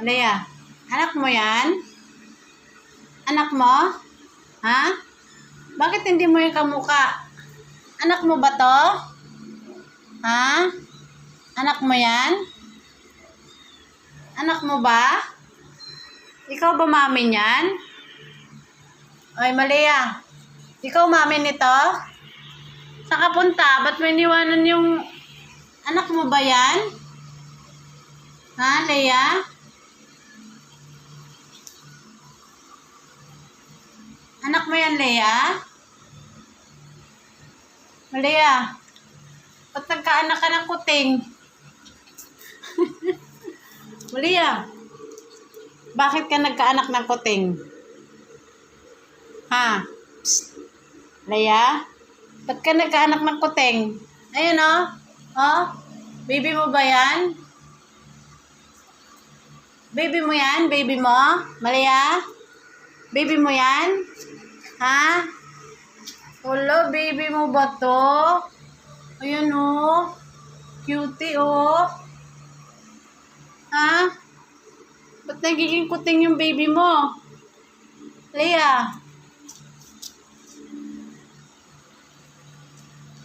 Leia, anak mo yan? Anak mo? Ha? Bakit hindi mo yung kamukha? Anak mo ba to? Ha? Anak mo yan? Anak mo ba? Ikaw ba mami niyan? Ay, Malia. Ikaw mami nito? Saan ka punta? Ba't may iniwanan yung... Anak mo ba yan? Ha, Leia? Anak mo yan, Leia? Malia, ba't nagkaanak ka ng kuting? Malia, bakit ka nagkaanak ng kuting? Ha? Psst. Leia, ba't ka nagkaanak ng kuting? Ayun o. Oh, baby mo ba yan? Baby mo yan? Baby mo? Malia? Baby mo yan? Ha? Hello, baby mo ba to? Ayun o. Cutie o. Ha? Ba't nagiging kuting yung baby mo? Leia?